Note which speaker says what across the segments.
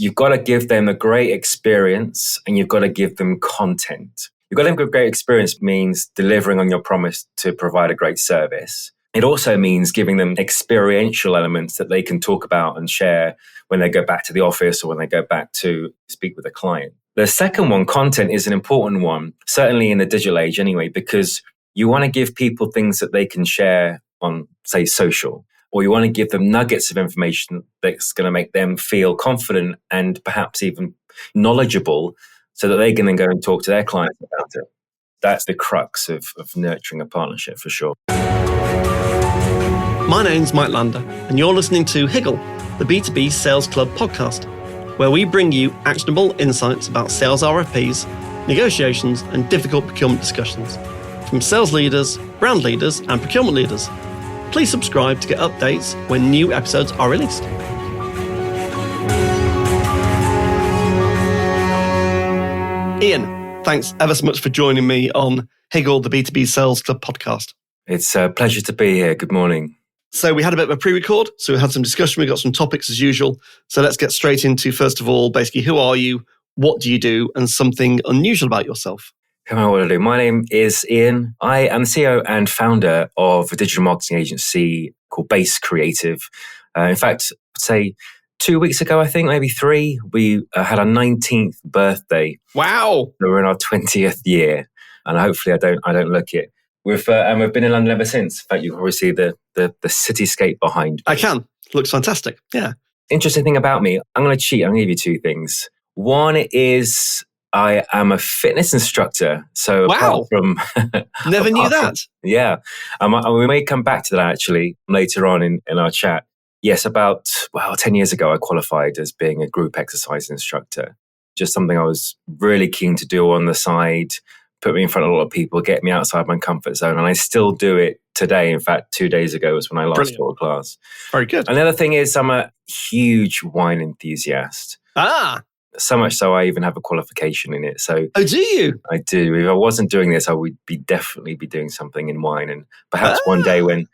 Speaker 1: you've got to give them a great experience and you've got to give them content. You've got to give a great experience means delivering on your promise to provide a great service. It also means giving them experiential elements that they can talk about and share when they go back to the office or when they go back to speak with a client. The second one, content, is an important one, certainly in the digital age anyway, because you want to give people things that they can share on, say, social, or you want to give them nuggets of information that's going to make them feel confident and perhaps even knowledgeable so that they can then go and talk to their clients about it. That's the crux of nurturing a partnership for sure.
Speaker 2: My name's Mike Lander, and you're listening to Higgle, the B2B Sales Club podcast, where we bring you actionable insights about sales RFPs, negotiations, and difficult procurement discussions from sales leaders, brand leaders, and procurement leaders. Please subscribe to get updates when new episodes are released. Iain, thanks ever so much for joining me on Higgle, the B2B Sales Club podcast.
Speaker 1: It's a pleasure to be here. Good morning.
Speaker 2: So we had a bit of a pre-record, so we had some discussion, we got some topics as usual. So let's get straight into, first of all, basically, who are you, what do you do, and something unusual about yourself.
Speaker 1: Come on, what do I do? My name is Iain. I am the CEO and founder of a digital marketing agency called Base Creative. In fact, I'd say 2 weeks ago, I think, maybe 3, we had our 19th birthday.
Speaker 2: Wow.
Speaker 1: We're in our 20th year, and hopefully I don't look it. And we've been in London ever since. In fact, you can probably see the cityscape behind me.
Speaker 2: I can. Looks fantastic. Yeah.
Speaker 1: Interesting thing about me, I'm going to cheat. I'm going to give you 2 things. One is I am a fitness instructor. So
Speaker 2: wow.
Speaker 1: Apart from...
Speaker 2: Never knew that.
Speaker 1: Yeah. We may come back to that actually later on in our chat. Yes, about 10 years ago, I qualified as being a group exercise instructor. Just something I was really keen to do on the side, put me in front of a lot of people, get me outside my comfort zone. And I still do it today. In fact, 2 days ago was when I last taught a class.
Speaker 2: Very good.
Speaker 1: And the other thing is I'm a huge wine enthusiast. So much so I even have a qualification in it. So,
Speaker 2: oh, do you?
Speaker 1: I do. If I wasn't doing this, I would definitely be doing something in wine. And perhaps one day when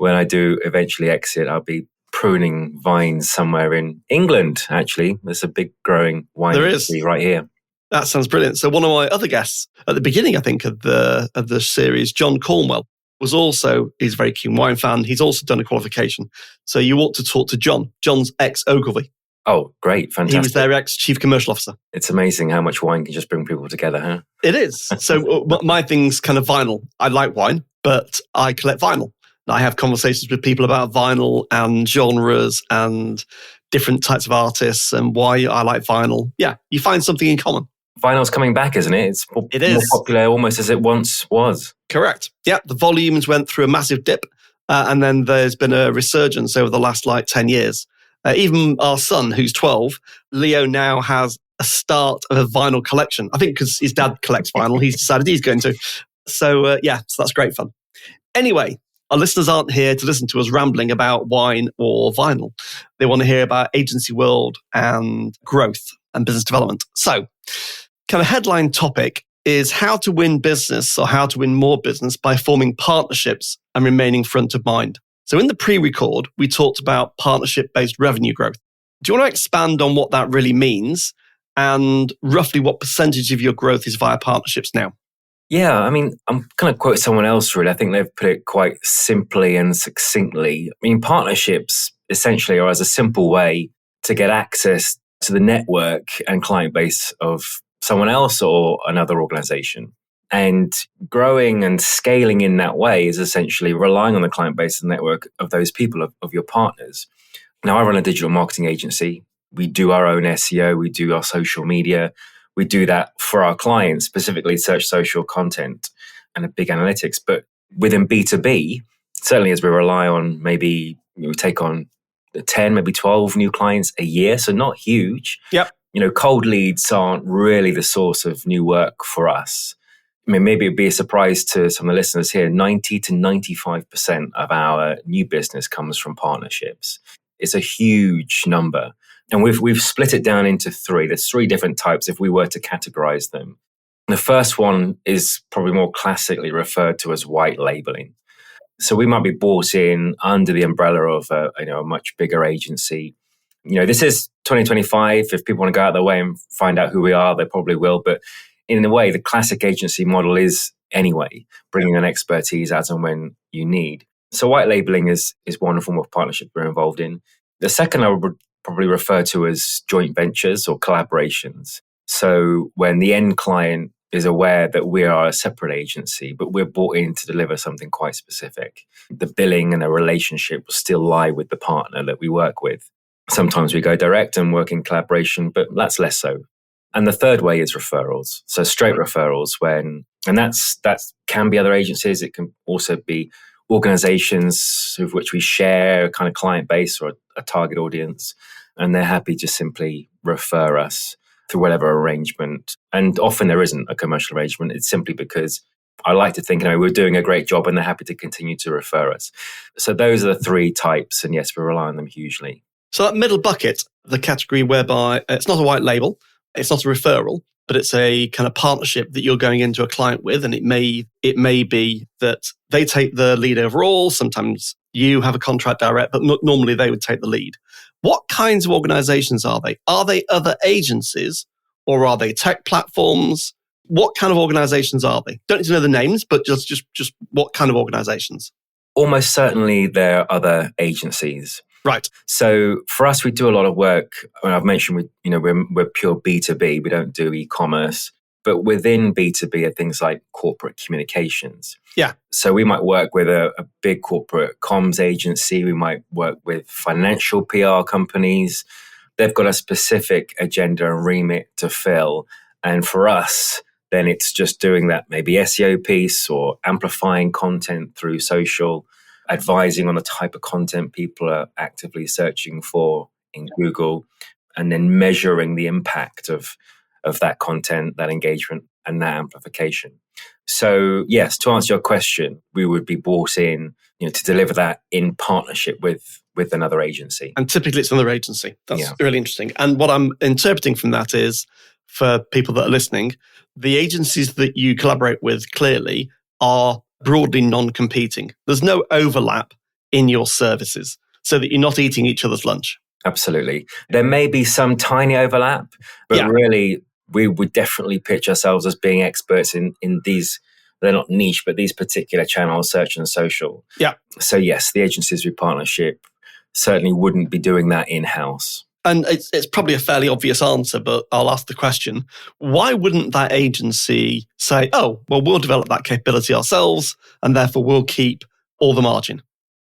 Speaker 1: I do eventually exit, I'll be pruning vines somewhere in England, actually. There's a big growing wine industry right here.
Speaker 2: That sounds brilliant. So one of my other guests at the beginning, I think, of the series, John Cornwell, he's a very keen wine fan. He's also done a qualification. So you ought to talk to John. John's ex-Ogilvy.
Speaker 1: Oh, great. Fantastic.
Speaker 2: He was their ex-chief commercial officer.
Speaker 1: It's amazing how much wine can just bring people together, huh?
Speaker 2: It is. So my thing's kind of vinyl. I like wine, but I collect vinyl. I have conversations with people about vinyl and genres and different types of artists and why I like vinyl. Yeah, you find something in common.
Speaker 1: Vinyl's coming back, isn't it? It is more popular almost as it once was.
Speaker 2: Correct. Yeah, the volumes went through a massive dip and then there's been a resurgence over the last 10 years. Even our son, who's 12, Leo now has a start of a vinyl collection. I think because his dad collects vinyl, he's decided he's going to. So so that's great fun. Anyway, our listeners aren't here to listen to us rambling about wine or vinyl. They want to hear about agency world and growth and business development. So, kind of headline topic is how to win business or how to win more business by forming partnerships and remaining front of mind. So in the pre-record, we talked about partnership-based revenue growth. Do you want to expand on what that really means and roughly what percentage of your growth is via partnerships now?
Speaker 1: Yeah, I mean, I'm going to quote someone else really. I think they've put it quite simply and succinctly. I mean, partnerships essentially are as a simple way to get access to the network and client base of someone else or another organization. And growing and scaling in that way is essentially relying on the client base and network of those people, of your partners. Now, I run a digital marketing agency. We do our own SEO. We do our social media. We do that for our clients, specifically search social content and a big analytics. But within B2B, certainly as we rely on maybe we take on 10, maybe 12 new clients a year. So not huge.
Speaker 2: Yep.
Speaker 1: Cold leads aren't really the source of new work for us. I mean, maybe it'd be a surprise to some of the listeners here. 90 to 95% of our new business comes from partnerships. It's a huge number. And we've split it down into 3. There's 3 different types if we were to categorize them. The first one is probably more classically referred to as white labeling. So we might be brought in under the umbrella of a much bigger agency. This is 2025. If people want to go out their way and find out who we are, they probably will. But in a way, the classic agency model is anyway, bringing an expertise as and when you need. So white labeling is one form of partnership we're involved in. The second I would probably refer to as joint ventures or collaborations. So when the end client is aware that we are a separate agency, but we're brought in to deliver something quite specific, the billing and the relationship will still lie with the partner that we work with. Sometimes we go direct and work in collaboration, but that's less so. And the third way is referrals. So straight referrals and that can be other agencies. It can also be organizations with which we share a kind of client base or a target audience, and they're happy to simply refer us through whatever arrangement. And often there isn't a commercial arrangement. It's simply because I like to think, we're doing a great job and they're happy to continue to refer us. So those are the three types. And yes, we rely on them hugely.
Speaker 2: So that middle bucket, the category whereby it's not a white label, it's not a referral, but it's a kind of partnership that you're going into a client with. And it may be that they take the lead overall. Sometimes you have a contract direct, but normally they would take the lead. What kinds of organizations are they? Are they other agencies or are they tech platforms? What kind of organizations are they? Don't need to know the names, but just what kind of organizations?
Speaker 1: Almost certainly there are other agencies.
Speaker 2: Right.
Speaker 1: So for us, we do a lot of work. I've mentioned we're pure B2B. We don't do e-commerce. But within B2B are things like corporate communications.
Speaker 2: Yeah.
Speaker 1: So we might work with a big corporate comms agency. We might work with financial PR companies. They've got a specific agenda and remit to fill. And for us, then it's just doing that maybe SEO piece or amplifying content through social, advising on the type of content people are actively searching for in Google, and then measuring the impact of that content, that engagement, and that amplification. So yes, to answer your question, we would be brought in, to deliver that in partnership with another agency.
Speaker 2: And typically it's another agency. That's really interesting. And what I'm interpreting from that is, for people that are listening, the agencies that you collaborate with clearly are broadly non-competing. There's no overlap in your services so that you're not eating each other's lunch.
Speaker 1: Absolutely. There may be some tiny overlap, but really we would definitely pitch ourselves as being experts in these, they're not niche, but these particular channels, search and social.
Speaker 2: Yeah.
Speaker 1: So yes, the agencies we partnership certainly wouldn't be doing that in-house.
Speaker 2: And it's probably a fairly obvious answer, but I'll ask the question. Why wouldn't that agency say, oh, well, we'll develop that capability ourselves and therefore we'll keep all the margin?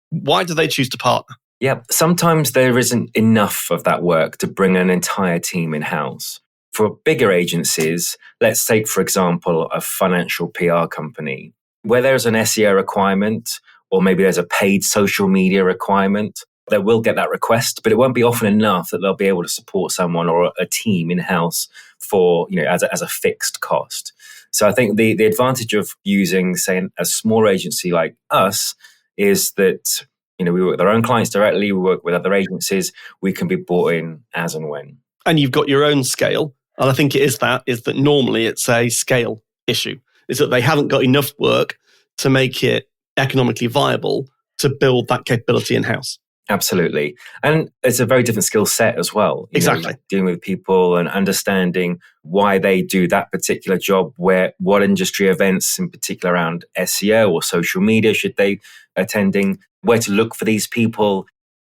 Speaker 2: Why do they choose to partner?
Speaker 1: Yeah, sometimes there isn't enough of that work to bring an entire team in-house. For bigger agencies, let's take, for example, a financial PR company, where there's an SEO requirement, or maybe there's a paid social media requirement. They will get that request, but it won't be often enough that they'll be able to support someone or a team in-house for, as a fixed cost. So I think the advantage of using, say, a small agency like us is that, we work with our own clients directly, we work with other agencies, we can be brought in as and when.
Speaker 2: And you've got your own scale. And I think is that normally it's a scale issue, is that they haven't got enough work to make it economically viable to build that capability in-house.
Speaker 1: Absolutely. And it's a very different skill set as well.
Speaker 2: Exactly.
Speaker 1: Dealing with people and understanding why they do that particular job, what industry events in particular around SEO or social media should they attending, where to look for these people.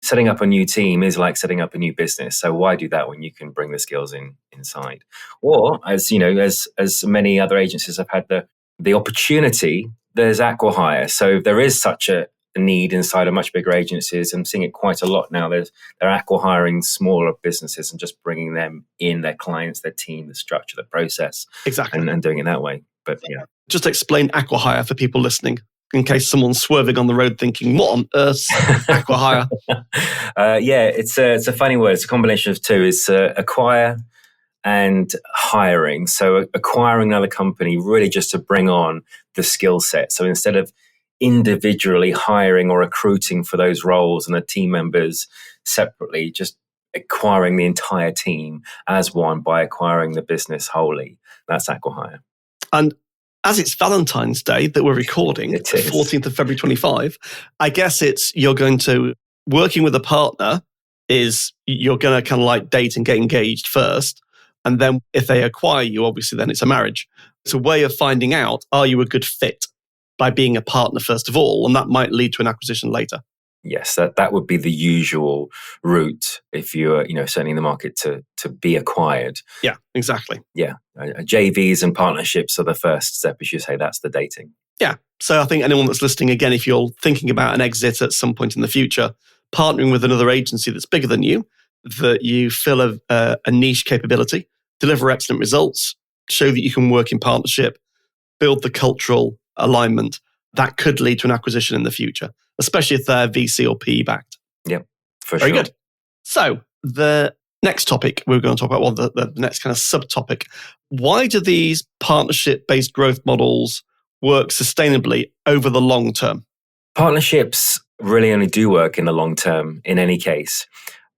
Speaker 1: Setting up a new team is like setting up a new business. So why do that when you can bring the skills inside? Or as many other agencies have had the opportunity, there's acqui-hire. So if there is such a need inside of much bigger agencies, I'm seeing it quite a lot now. They're acqui-hiring smaller businesses and just bringing them in, their clients, their team, the structure, the process.
Speaker 2: Exactly.
Speaker 1: And doing it that way. But yeah.
Speaker 2: Just explain acqui-hire for people listening, in case someone's swerving on the road thinking, what on earth's acqui-hire?
Speaker 1: It's a funny word. It's a combination of two. It's acquire and hiring. So acquiring another company really just to bring on the skill set. So instead of individually hiring or recruiting for those roles and the team members separately, just acquiring the entire team as one by acquiring the business wholly. That's acqui-hire.
Speaker 2: And as it's Valentine's Day that we're recording, the 14th of February 25, I guess you're going to working with a partner is you're going to kind of like date and get engaged first. And then if they acquire you, obviously then it's a marriage. It's a way of finding out, are you a good fit by being a partner first of all? And that might lead to an acquisition later.
Speaker 1: Yes, that would be the usual route if you're, certainly in the market to be acquired.
Speaker 2: Yeah, exactly.
Speaker 1: Yeah, JVs and partnerships are the first step, as you say. That's the dating.
Speaker 2: Yeah. So I think anyone that's listening, again, if you're thinking about an exit at some point in the future, partnering with another agency that's bigger than you, that you fill a niche capability, deliver excellent results, show that you can work in partnership, build the cultural alignment, that could lead to an acquisition in the future, especially if they're VC or PE backed.
Speaker 1: Yep, for
Speaker 2: Very
Speaker 1: sure.
Speaker 2: good. So the next topic we're going to talk about, the next kind of subtopic, why do these partnership-based growth models work sustainably over the long term?
Speaker 1: Partnerships really only do work in the long term in any case,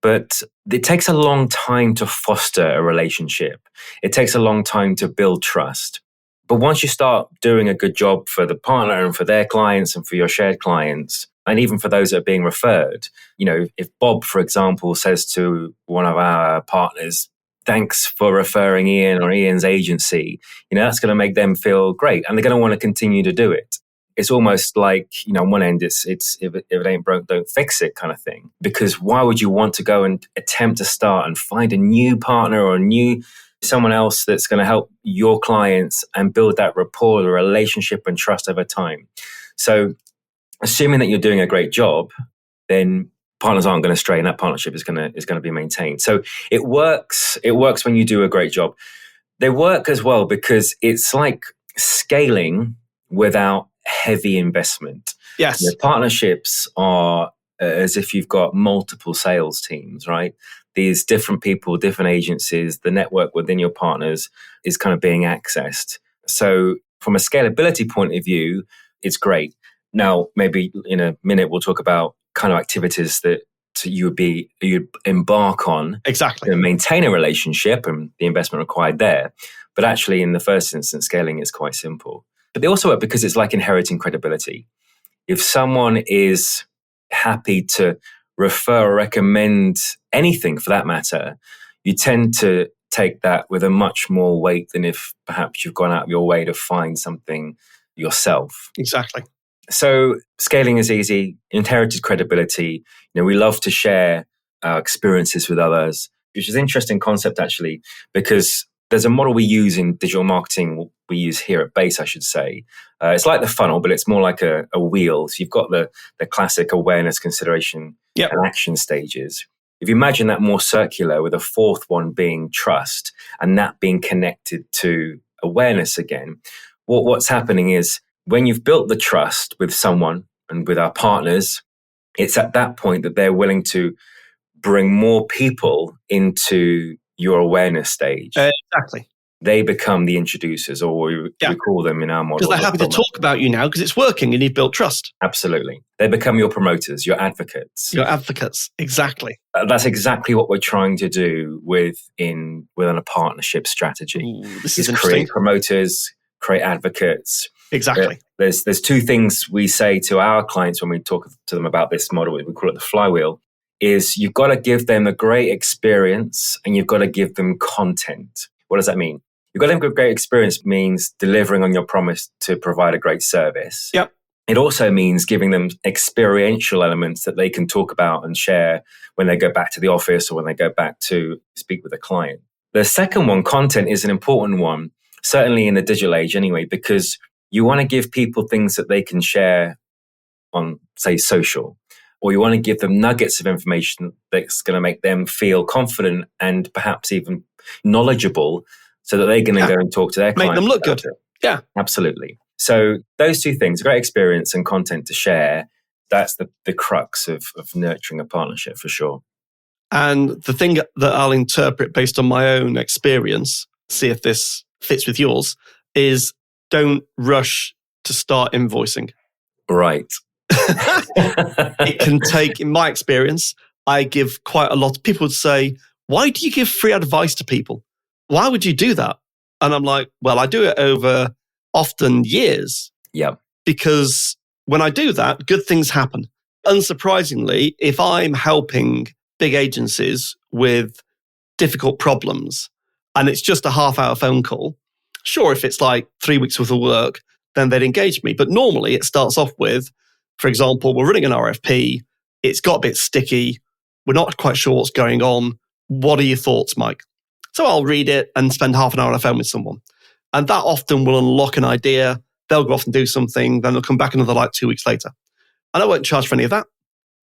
Speaker 1: but it takes a long time to foster a relationship. It takes a long time to build trust. But once you start doing a good job for the partner and for their clients and for your shared clients, and even for those that are being referred, if Bob, for example, says to one of our partners, thanks for referring Iain or Iain's agency, that's going to make them feel great and they're going to want to continue to do it. It's almost like, on one end, it's if it ain't broke, don't fix it kind of thing. Because why would you want to go and attempt to start and find a new partner or someone else that's going to help your clients and build that rapport, the relationship and trust over time? So assuming that you're doing a great job, then partners aren't going to stray and that partnership is going to be maintained. So it works when you do a great job. They work as well because it's like scaling without heavy investment.
Speaker 2: Yes.
Speaker 1: The partnerships are as if you've got multiple sales teams, right? These different people, different agencies, the network within your partners is kind of being accessed. So from a scalability point of view, it's great. Now, maybe in a minute, we'll talk about kind of activities that you'd embark on
Speaker 2: exactly
Speaker 1: to maintain a relationship and the investment required there. But actually, in the first instance, scaling is quite simple. But they also work because it's like inheriting credibility. If someone is happy to refer or recommend anything for that matter, you tend to take that with a much more weight than if perhaps you've gone out of your way to find something yourself.
Speaker 2: Exactly.
Speaker 1: So scaling is easy, inherited credibility. We love to share our experiences with others, which is an interesting concept actually, because there's a model we use in digital marketing, we use here at Base, I should say. It's like the funnel, but it's more like a wheel. So you've got the classic awareness, consideration, and action stages. If you imagine that more circular with a fourth one being trust and that being connected to awareness again, what's happening is when you've built the trust with someone and with our partners, it's at that point that they're willing to bring more people into your awareness stage.
Speaker 2: Exactly.
Speaker 1: They become the introducers, or we call them in our model.
Speaker 2: Because they're happy to talk about you now because it's working and you've built trust.
Speaker 1: Absolutely. They become your promoters, your advocates.
Speaker 2: Your advocates, exactly.
Speaker 1: That's exactly what we're trying to do within a partnership strategy.
Speaker 2: Ooh, this is
Speaker 1: create promoters, create advocates.
Speaker 2: Exactly.
Speaker 1: There's two things we say to our clients when we talk to them about this model. We call it the flywheel. Is you've got to give them a great experience and you've got to give them content. What does that mean? You've got to give a great experience means delivering on your promise to provide a great service.
Speaker 2: Yep.
Speaker 1: It also means giving them experiential elements that they can talk about and share when they go back to the office or when they go back to speak with a client. The second one, content, is an important one, certainly in the digital age anyway, because you want to give people things that they can share on, say, social. Or you want to give them nuggets of information that's going to make them feel confident and perhaps even knowledgeable so that they're going to go and talk to their clients.
Speaker 2: Make them look good. Yeah.
Speaker 1: Absolutely. So those two things, great experience and content to share, that's the crux of nurturing a partnership for sure.
Speaker 2: And the thing that I'll interpret based on my own experience, see if this fits with yours, is don't rush to start invoicing.
Speaker 1: Right.
Speaker 2: It can take, in my experience, I give quite a lot. People would say, why do you give free advice to people? Why would you do that? And I'm like, well, I do it over often years.
Speaker 1: Yeah.
Speaker 2: Because when I do that, good things happen. Unsurprisingly, if I'm helping big agencies with difficult problems and it's just a half-hour phone call, sure, if it's like 3 weeks worth of work, then they'd engage me. But normally it starts off with, for example, we're running an RFP, it's got a bit sticky, we're not quite sure what's going on. What are your thoughts, Mike? So I'll read it and spend half an hour on a phone with someone. And that often will unlock an idea. They'll go off and do something, then they'll come back another like 2 weeks later. And I won't charge for any of that.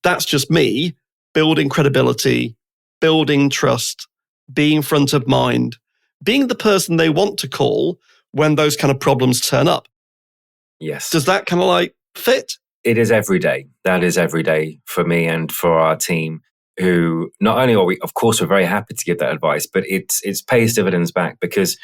Speaker 2: That's just me building credibility, building trust, being front of mind, being the person they want to call when those kind of problems turn up.
Speaker 1: Yes.
Speaker 2: Does that kind of like fit?
Speaker 1: It is every day. That is every day for me and for our team, who not only are we, of course, we're very happy to give that advice, but it's pays dividends back because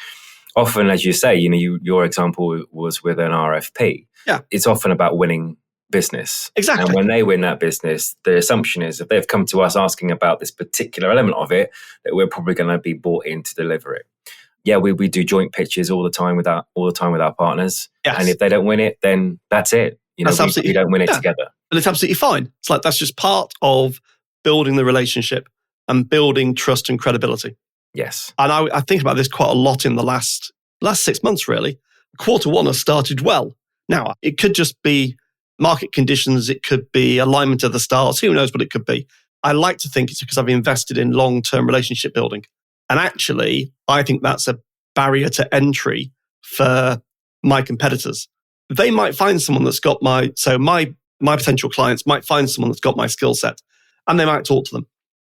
Speaker 1: often, as you say, your example was with an RFP.
Speaker 2: Yeah.
Speaker 1: It's often about winning business.
Speaker 2: Exactly.
Speaker 1: And when they win that business, the assumption is if they've come to us asking about this particular element of it, that we're probably going to be bought in to deliver it. Yeah, we do joint pitches all the time with our partners.
Speaker 2: Yes.
Speaker 1: And if they don't win it, then that's it. We don't win it together.
Speaker 2: And it's absolutely fine. It's like that's just part of building the relationship and building trust and credibility.
Speaker 1: Yes.
Speaker 2: And I think about this quite a lot in the last 6 months, really. Quarter one has started well. Now, it could just be market conditions. It could be alignment of the stars. Who knows what it could be? I like to think it's because I've invested in long-term relationship building. And actually, I think that's a barrier to entry for my competitors. They might find someone that's got my potential clients might find someone that's got my skill set and they might talk to them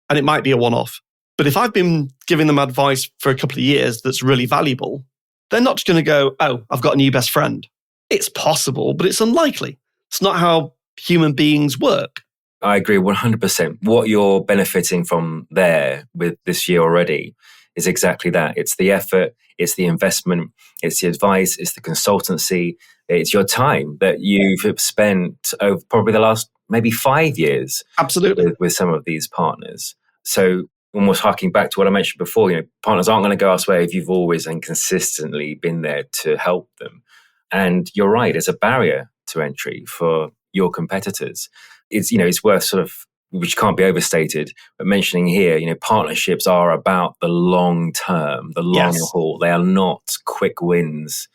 Speaker 2: and it might be a one-off. But if I've been giving them advice for a couple of years that's really valuable, they're not just going to go, oh, I've got a new best friend. It's possible, but it's unlikely. It's not how human beings work.
Speaker 1: I agree 100%. What you're benefiting from there with this year already is exactly that. It's the effort, it's the investment, it's the advice, it's the consultancy, it's your time that you've spent over probably the last maybe 5 years.
Speaker 2: Absolutely.
Speaker 1: With some of these partners. So almost harking back to what I mentioned before, partners aren't going to go elsewhere if you've always and consistently been there to help them. And you're right, it's a barrier to entry for your competitors. It's worth sort of, which can't be overstated, but mentioning here, partnerships are about the long term, the long haul. They are not quick wins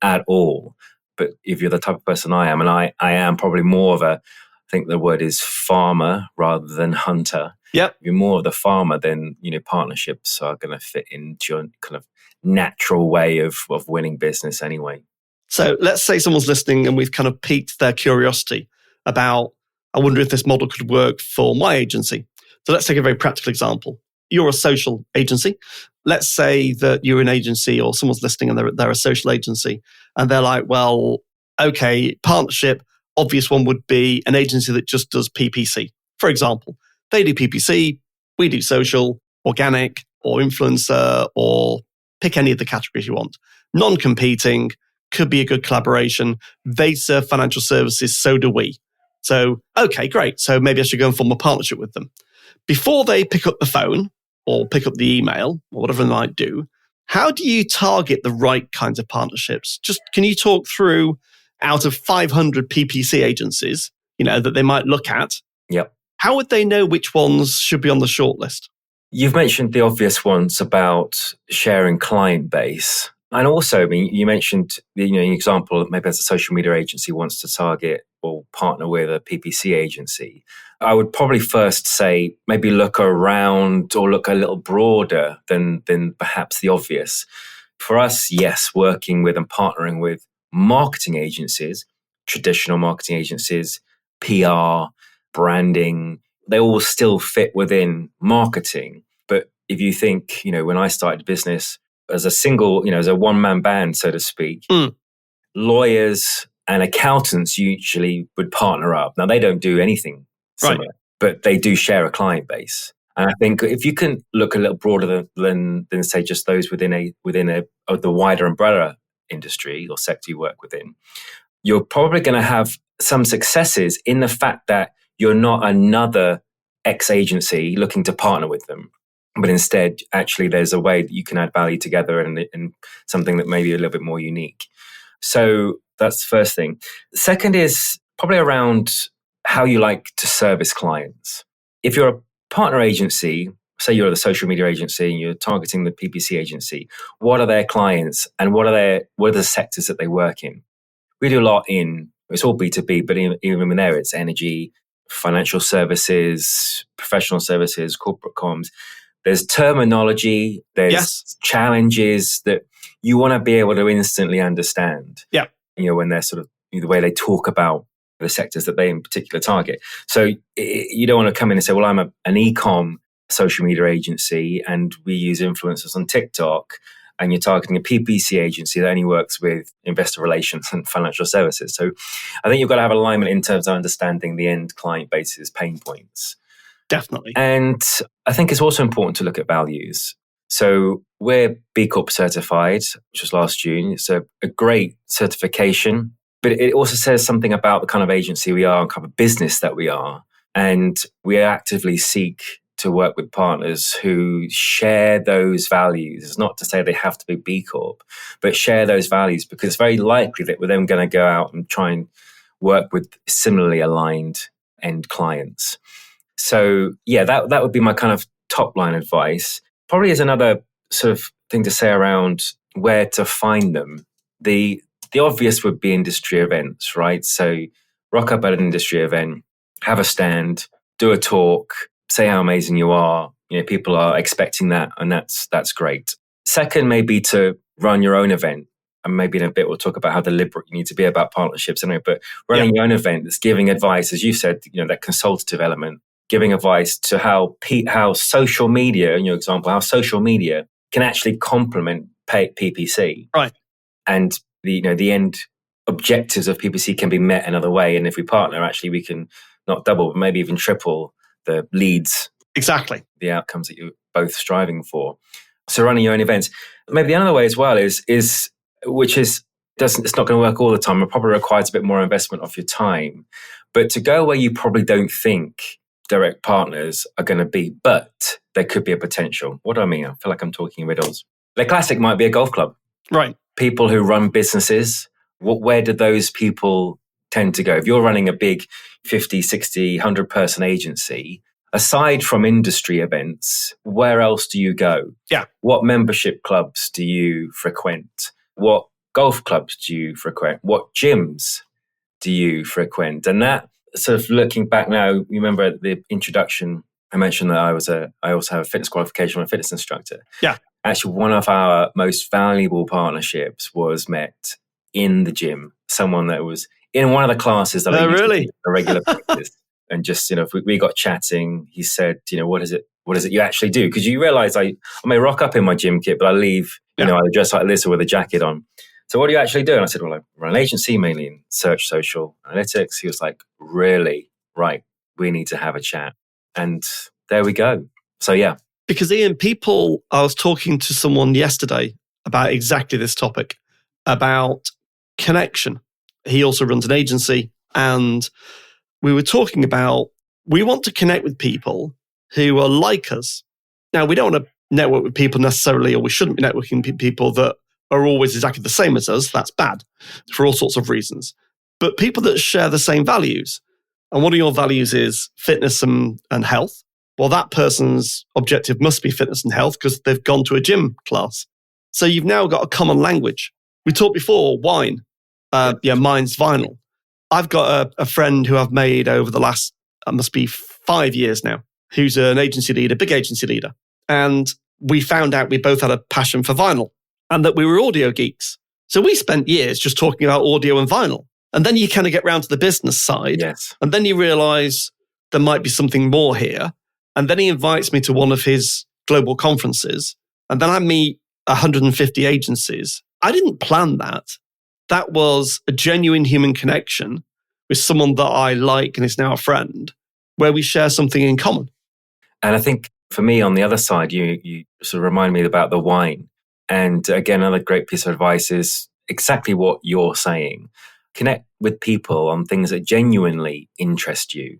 Speaker 1: at all. But if you're the type of person I am, and I am probably more of I think the word is farmer rather than hunter.
Speaker 2: Yep.
Speaker 1: If you're more of the farmer, then, partnerships are going to fit into your kind of natural way of winning business anyway.
Speaker 2: So let's say someone's listening and we've kind of piqued their curiosity about, I wonder if this model could work for my agency. So let's take a very practical example. You're a social agency. Let's say that you're an agency or someone's listening and they're a social agency and they're like, well, okay, partnership, obvious one would be an agency that just does PPC. For example, they do PPC, we do social, organic or influencer or pick any of the categories you want. Non-competing, could be a good collaboration. They serve financial services, so do we. So, okay, great. So maybe I should go and form a partnership with them. Before they pick up the phone or pick up the email or whatever they might do, how do you target the right kinds of partnerships? Just can you talk through out of 500 PPC agencies, that they might look at?
Speaker 1: Yep.
Speaker 2: How would they know which ones should be on the shortlist?
Speaker 1: You've mentioned the obvious ones about sharing client base. And also, you mentioned an example, maybe as a social media agency wants to target or partner with a PPC agency. I would probably first say maybe look around or look a little broader than perhaps the obvious. For us, yes, working with and partnering with marketing agencies, traditional marketing agencies, PR, branding, they all still fit within marketing. But if you think, when I started business, as a single, as a one-man band, so to speak, lawyers and accountants usually would partner up. Now, they don't do anything similar, but they do share a client base. And I think if you can look a little broader than say just those within the wider umbrella industry or sector you work within, you're probably going to have some successes in the fact that you're not another ex-agency looking to partner with them. But instead, actually, there's a way that you can add value together and something that may be a little bit more unique. So that's the first thing. Second is probably around how you like to service clients. If you're a partner agency, say you're the social media agency and you're targeting the PPC agency, what are their clients and what are the sectors that they work in? We do a lot it's all B2B, but even in there, it's energy, financial services, professional services, corporate comms. There's terminology, there's challenges that you want to be able to instantly understand.
Speaker 2: Yeah.
Speaker 1: When they're sort of the way they talk about the sectors that they in particular target. So you don't want to come in and say, well, I'm an e-com social media agency and we use influencers on TikTok, and you're targeting a PPC agency that only works with investor relations and financial services. So I think you've got to have alignment in terms of understanding the end client base's pain points.
Speaker 2: Definitely.
Speaker 1: And I think it's also important to look at values. So we're B Corp certified, which was last June. It's a great certification, but it also says something about the kind of agency we are and kind of business that we are. And we actively seek to work with partners who share those values. It's not to say they have to be B Corp, but share those values, because it's very likely that we're then going to go out and try and work with similarly aligned end clients. So yeah, that would be my kind of top line advice. Probably as another sort of thing to say around where to find them. The obvious would be industry events, right? So rock up at an industry event, have a stand, do a talk, say how amazing you are. People are expecting that, and that's great. Second, maybe to run your own event. And maybe in a bit we'll talk about how deliberate you need to be about partnerships anyway. But running your own event that's giving advice, as you said, that consultative element, giving advice to how social media, in your example, how social media can actually complement PPC.
Speaker 2: Right.
Speaker 1: And the end objectives of PPC can be met another way. And if we partner, actually we can not double, but maybe even triple the leads.
Speaker 2: Exactly.
Speaker 1: The outcomes that you're both striving for. So running your own events. Maybe the other way as well is it's not going to work all the time. It probably requires a bit more investment of your time. But to go where you probably don't think direct partners are going to be, but there could be a potential. What do I mean? I feel like I'm talking in riddles. The classic might be a golf club.
Speaker 2: Right.
Speaker 1: People who run businesses, where do those people tend to go? If you're running a big 50, 60, 100 person agency, aside from industry events, where else do you go?
Speaker 2: Yeah.
Speaker 1: What membership clubs do you frequent? What golf clubs do you frequent? What gyms do you frequent? And that sort of looking back now, you remember at the introduction, I mentioned that I also have a fitness qualification. I'm a fitness instructor.
Speaker 2: Yeah.
Speaker 1: Actually, one of our most valuable partnerships was met in the gym. Someone that was in one of the classes that I used to do a regular practice. And just, we got chatting. He said, what is it you actually do? Because you realize I may rock up in my gym kit, but I leave, I dress like this or with a jacket on. So what do you actually do? And I said, well, I run an agency mainly in search, social analytics. He was like, really? Right. We need to have a chat. And there we go. So yeah.
Speaker 2: Because Iain, I was talking to someone yesterday about exactly this topic, about connection. He also runs an agency, and we were talking about, we want to connect with people who are like us. Now, we don't want to network with people necessarily, or we shouldn't be networking with people that are always exactly the same as us. That's bad for all sorts of reasons. But people that share the same values. And one of your values is fitness and health. Well, that person's objective must be fitness and health because they've gone to a gym class. So you've now got a common language. We talked before, wine. Mine's vinyl. I've got a friend who I've made over the last, must be 5 years now, who's an agency leader, big agency leader. And we found out we both had a passion for vinyl and that we were audio geeks. So we spent years just talking about audio and vinyl. And then you kind of get round to the business side.
Speaker 1: Yes.
Speaker 2: And then you realize there might be something more here. And then he invites me to one of his global conferences. And then I meet 150 agencies. I didn't plan that. That was a genuine human connection with someone that I like and is now a friend, where we share something in common.
Speaker 1: And I think for me, on the other side, you sort of remind me about the wine. And again, another great piece of advice is exactly what you're saying. Connect with people on things that genuinely interest you.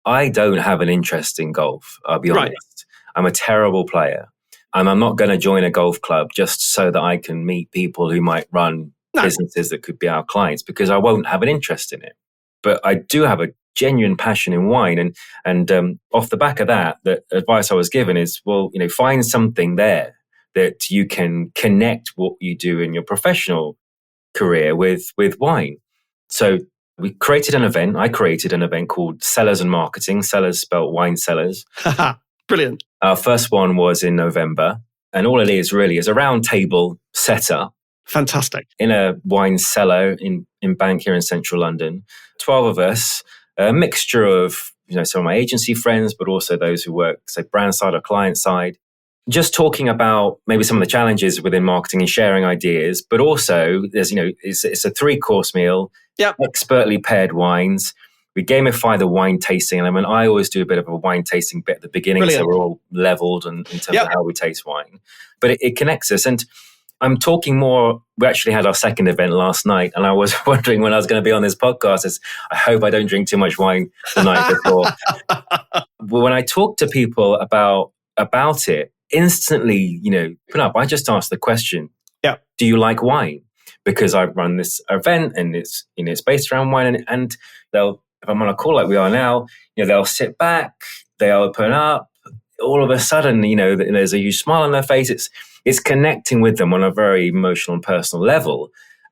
Speaker 1: I don't have an interest in golf, I'll be honest. Right. I'm a terrible player. And I'm not going to join a golf club just so that I can meet people who might run businesses that could be our clients, because I won't have an interest in it. But I do have a genuine passion in wine. And off the back of that, the advice I was given is, well, find something there that you can connect what you do in your professional career with wine. So we created an event. I created an event called Cellars and Marketing. Cellars spelled wine cellars.
Speaker 2: Brilliant.
Speaker 1: Our first one was in November. And all it is really is a round table setup.
Speaker 2: Fantastic.
Speaker 1: In a wine cellar in Bank here in central London. 12 of us, a mixture of some of my agency friends, but also those who work, say, brand side or client side. Just talking about maybe some of the challenges within marketing and sharing ideas, but also there's, it's a 3-course meal, expertly paired wines. We gamify the wine tasting element. I always do a bit of a wine tasting bit at the beginning, so we're all leveled in terms of how we taste wine. But it connects us. And I'm talking more, we actually had our second event last night, and I was wondering when I was going to be on this podcast, I hope I don't drink too much wine the night before. But when I talk to people about it, instantly, open up. I just ask the question, do you like wine? Because I run this event and it's based around wine, and they'll, if I'm on a call like we are now, they'll sit back, they'll open up. All of a sudden, there's a huge smile on their face. It's connecting with them on a very emotional and personal level.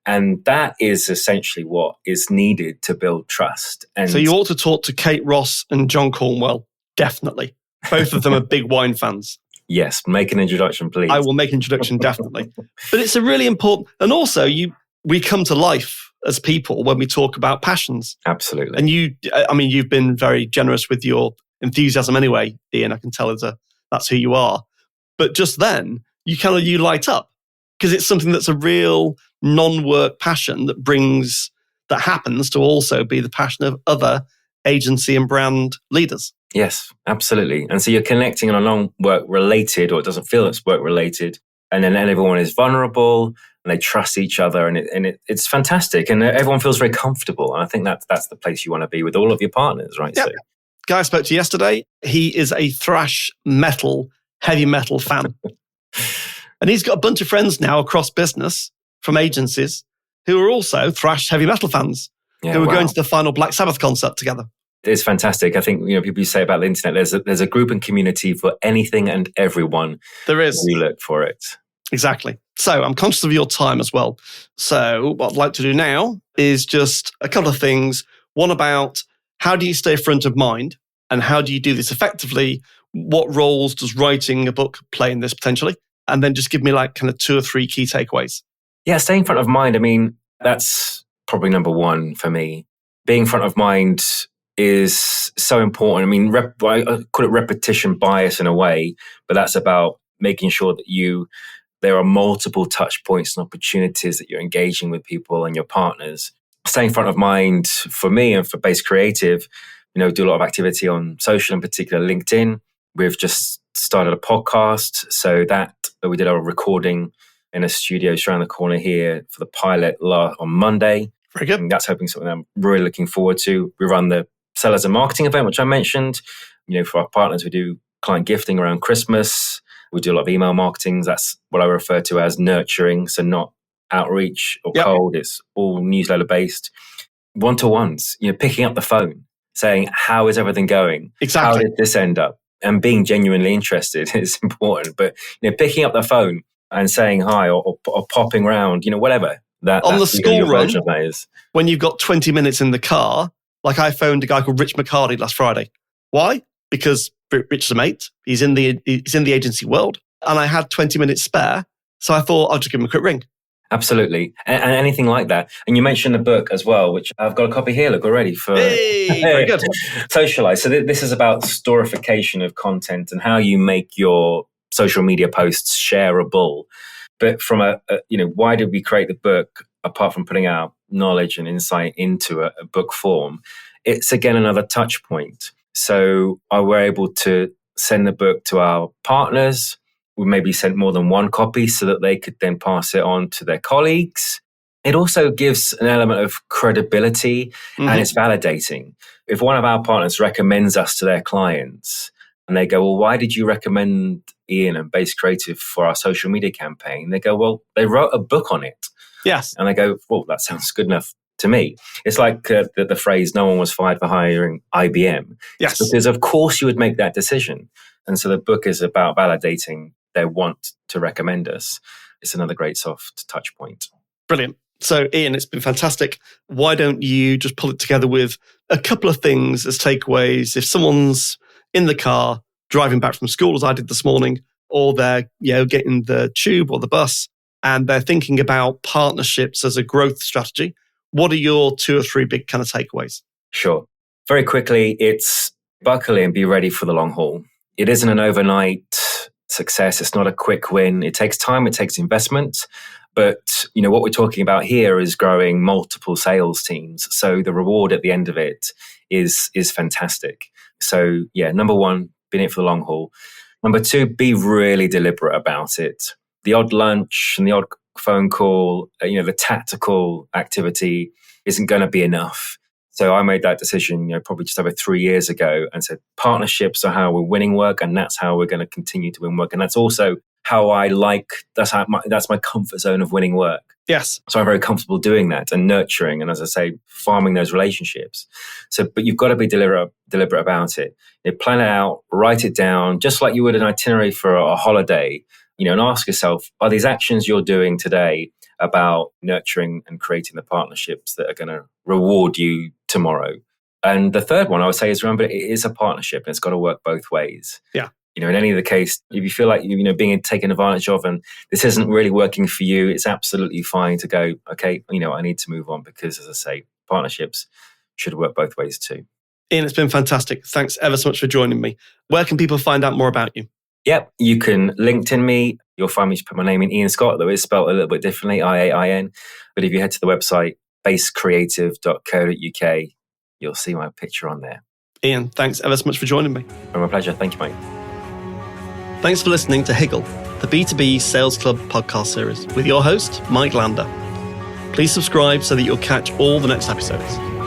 Speaker 1: And that is essentially what is needed to build trust. And
Speaker 2: so you ought to talk to Kate Ross and John Cornwell, definitely. Both of them are big wine fans.
Speaker 1: Yes, make an introduction, please.
Speaker 2: I will make an introduction, definitely. But it's a really important, and also we come to life as people when we talk about passions.
Speaker 1: Absolutely.
Speaker 2: And you've been very generous with your enthusiasm anyway, Iain. I can tell that's who you are. But just then, you light up because it's something that's a real non-work passion that happens to also be the passion of other agency and brand leaders.
Speaker 1: Yes, absolutely. And so you're connecting on a non-work related, or it doesn't feel it's work related, and then everyone is vulnerable and they trust each other, and it's fantastic, and everyone feels very comfortable. And I think that's the place you want to be with all of your partners, right?
Speaker 2: Yep.
Speaker 1: So,
Speaker 2: guy I spoke to yesterday, he is a thrash metal, heavy metal fan. And he's got a bunch of friends now across business from agencies who are also thrash heavy metal fans who are going to the final Black Sabbath concert together.
Speaker 1: It's fantastic. I think people say about the internet, there's a group and community for anything and everyone.
Speaker 2: There is.
Speaker 1: You look for it.
Speaker 2: Exactly. So I'm conscious of your time as well. So what I'd like to do now is just a couple of things. One about how do you stay front of mind and how do you do this effectively? What roles does writing a book play in this potentially? And then just give me like kind of 2 or 3 key takeaways.
Speaker 1: Yeah, staying front of mind. I mean, that's probably number one for me. Being front of mind is so important. I mean, I call it repetition bias in a way, but that's about making sure that there are multiple touch points and opportunities that you're engaging with people and your partners. Staying front of mind for me and for Base Creative, do a lot of activity on social, in particular LinkedIn. We've just started a podcast, so that we did our recording in a studio just around the corner here for the pilot on Monday.
Speaker 2: Very good.
Speaker 1: And that's something I'm really looking forward to. We run the Sellers and Marketing event, which I mentioned. For our partners, we do client gifting around Christmas. We do a lot of email marketing. That's what I refer to as nurturing, so not outreach or cold. It's all newsletter based. One-to-ones, picking up the phone, saying, how is everything going?
Speaker 2: Exactly.
Speaker 1: How did this end up? And being genuinely interested is important. But picking up the phone and saying hi or popping around, whatever.
Speaker 2: On the school run,
Speaker 1: is.
Speaker 2: When you've got 20 minutes in the car, like I phoned a guy called Rich McCarty last Friday. Why? Because Rich is a mate. He's in the agency world. And I had 20 minutes spare. So I thought I'll just give him a quick ring.
Speaker 1: Absolutely. And anything like that. And you mentioned the book as well, which I've got a copy here, look, already.
Speaker 2: Hey, very good.
Speaker 1: Socialize. So this is about storification of content and how you make your social media posts shareable. But from why did we create the book, apart from putting out knowledge and insight into a book form? It's, again, another touch point. So we're able to send the book to our partners. We maybe sent more than one copy so that they could then pass it on to their colleagues. It also gives an element of credibility and it's validating. If one of our partners recommends us to their clients and they go, well, why did you recommend Iain and Base Creative for our social media campaign? They go, well, they wrote a book on it.
Speaker 2: Yes.
Speaker 1: And they go, well, that sounds good enough to me. It's like the phrase, no one was fired for hiring IBM.
Speaker 2: Yes.
Speaker 1: It's because of course you would make that decision. And so the book is about validating their want to recommend us. It's another great soft touch point.
Speaker 2: Brilliant. So Iain, it's been fantastic. Why don't you just pull it together with a couple of things as takeaways? If someone's in the car driving back from school, as I did this morning, or they're getting the tube or the bus, and they're thinking about partnerships as a growth strategy, what are your 2 or 3 big kind of takeaways?
Speaker 1: Sure. Very quickly, it's buckle in, be ready for the long haul. It isn't an overnight success. It's not a quick win. It takes time. It takes investment. But, what we're talking about here is growing multiple sales teams. So the reward at the end of it is fantastic. So number 1, be in it for the long haul. Number 2, be really deliberate about it. The odd lunch and the odd phone call, the tactical activity isn't going to be enough. So I made that decision, probably just over 3 years ago, and said partnerships are how we're winning work, and that's how we're going to continue to win work, and that's also how that's my comfort zone of winning work.
Speaker 2: Yes.
Speaker 1: So I'm very comfortable doing that and nurturing, and as I say, farming those relationships. So, but you've got to be deliberate about it. Plan it out, write it down, just like you would an itinerary for a holiday. And ask yourself, are these actions you're doing today about nurturing and creating the partnerships that are going to reward you tomorrow? And the third one I would say is, remember, it is a partnership and it's got to work both ways.
Speaker 2: Yeah.
Speaker 1: In any of the case, if you feel like being taken advantage of and this isn't really working for you, it's absolutely fine to go, okay, I need to move on, because as I say, partnerships should work both ways too.
Speaker 2: Iain, it's been fantastic. Thanks ever so much for joining me. Where can people find out more about you?
Speaker 1: Yep, you can LinkedIn me. You'll find me, just put my name in, Iain Scott, though it's spelled a little bit differently, IAIN. But if you head to the website, basecreative.co.uk, you'll see my picture on there.
Speaker 2: Iain, thanks ever so much for joining me.
Speaker 1: My pleasure. Thank you, mate.
Speaker 2: Thanks for listening to Higgle, the B2B Sales Club podcast series with your host, Mike Lander. Please subscribe so that you'll catch all the next episodes.